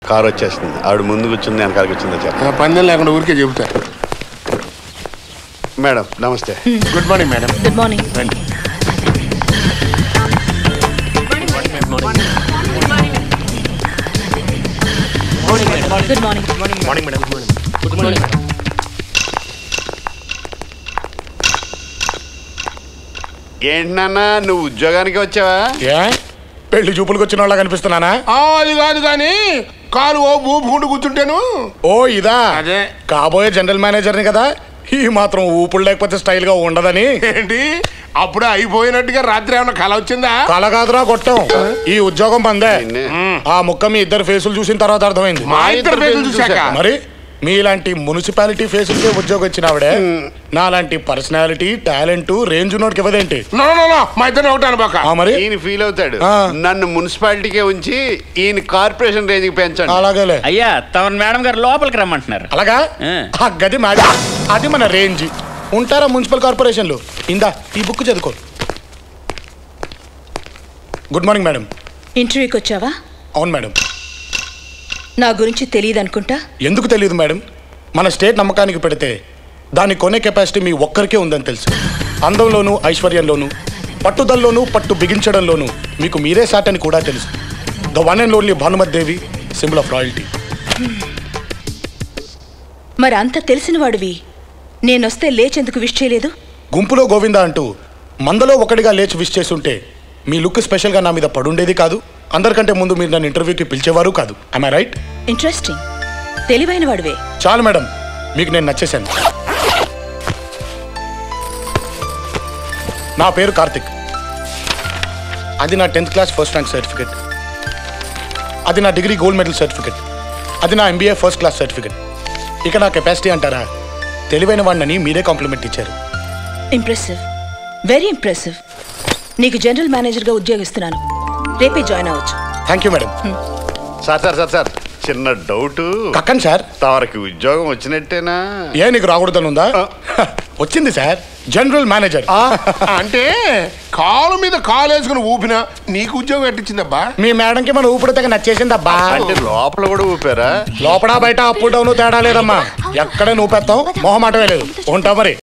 Car వచ్చేస్తుంది. ఆవిడ ముందు కూర్చుంది, వెనకాల కూర్చుందో చెప్ప. పందెం లేకుండా ఊరికే చెబుతా. మేడం నమస్తే. Good morning madam. Good morning. రండి. Good morning. Morning madam. Good morning. ఏంటి నాన్న, నువ్వు ఉద్యోగానికి వచ్చావా? ఏ పెళ్లి చూపులకు వచ్చిన వాళ్ళ కనిపిస్తున్నానా? అది కాదు కానీ కాలు ఊపుకుంటూ కూర్చుంటాను. ఓ ఇదా, అదే కాబోయే జనరల్ మేనేజర్ని కదా, ఈ మాత్రం ఊపుడు లేకపోతే స్టైల్ గా ఉండదని. ఏంటి అప్పుడే అయిపోయినట్టుగా రాత్రి ఏమన్నా కళ వచ్చిందా? కళ కాదురా కొట్టం, ఈ ఉద్యోగం పందే. ఆ ముక్క మీ ఇద్దరు ఫేసులు చూసిన తర్వాత అర్థమైంది. మా ఇద్దరు ఫేసులు చూశాక మరి మీలాంటి మున్సిపాలిటీ ఫేసులకే ఉద్యోగం వచ్చిన ఆవిడే నాలాంటి పర్సనాలిటీ టాలెంట్ రేంజ్ నోటికి ఇవ్వదేంటి? మా ఇద్దరు ఒకటాను బాక. మరి ఈయన ఫీల్ అవుతాడు. నన్ను మున్సిపాలిటీకే ఉంచి ఈయన కార్పొరేషన్ రేంజ్ కి పెంచండి. అలాగేలే అయ్యా, తమ మేడం గారు లోపలికి రమ్మంటున్నారు. అలాగా, ఆ గది మాది, అది మన రేంజ్. ఉంటారా మున్సిపల్ కార్పొరేషన్లు? ఇందా ఈ బుక్ చదువుకో. Good morning madam. ఇంటర్వ్యూకి వచ్చావా? అవును మేడం. నా గురించి తెలియదు అనుకుంటా. ఎందుకు తెలియదు మేడం? మన స్టేట్ నమ్మకానికి పెడితే దాన్ని కొనే కెపాసిటీ మీ ఒక్కరికే ఉందని తెలుసు. అందంలోనూ ఐశ్వర్యంలోనూ పట్టుదలలోనూ పట్టు బిగించడంలోనూ మీకు మీరే సాటని కూడా తెలుసు. The one and only Bhanumathi Devi, symbol of royalty. మరి అంత తెలిసిన వాడివి నేనొస్తే లేచెందుకు విష్ చేయలేదు? గుంపులో గోవిందా అంటూ మందలో ఒకటిగా లేచి విష్ చేస్తుంటే మీ లుక్ స్పెషల్గా నా మీద పడుండేది కాదు. అందరికంటే ముందు మీరు నన్ను ఇంటర్వ్యూకి పిలిచేవారు కాదు. I right? ఇంట్రెస్టింగ్, తెలివైన వాడివే. చాలు మేడం, మీకు నేను నచ్చేశాను. నా పేరు కార్తిక్. అది నా 10th class first rank certificate. అది నా డిగ్రీ గోల్డ్ మెడల్ సర్టిఫికెట్. అది నా MBA ఫస్ట్ క్లాస్ సర్టిఫికెట్. ఇక నా కెపాసిటీ అంటారా, తెలివైన వాడిని మీరే కాంప్లిమెంట్ ఇచ్చారు. Impressive, very impressive. నీకు జనరల్ మేనేజర్గా ఉద్యోగిస్తున్నాను, రేపే జాయిన్ అవ్వచ్చు. Thank you madam. సార్ చిన్న డౌట్. కక్కండి సార్. తమరికి ఉద్యోగం వచ్చినట్టేనా? ఏ నీకు రాకూడదని ఉందా? వచ్చింది సార్, జనరల్ మేనేజర్. అంటే కాలు మీద కాలు వేసుకుని ఊపినా నీకు ఉద్యోగం ఎట్టించిందబ్బా? మీ మేడంకి మన ఊపిడి తెగ నచ్చేసింది అబ్బా. అంటే లోపల కూడా ఊపారా? లోపల బయట అప్ డౌన్ తేడా లేదమ్మా, ఎక్కడ ఊపేస్తాం, మొహమాటమే లేదు. ఉంటా మరి.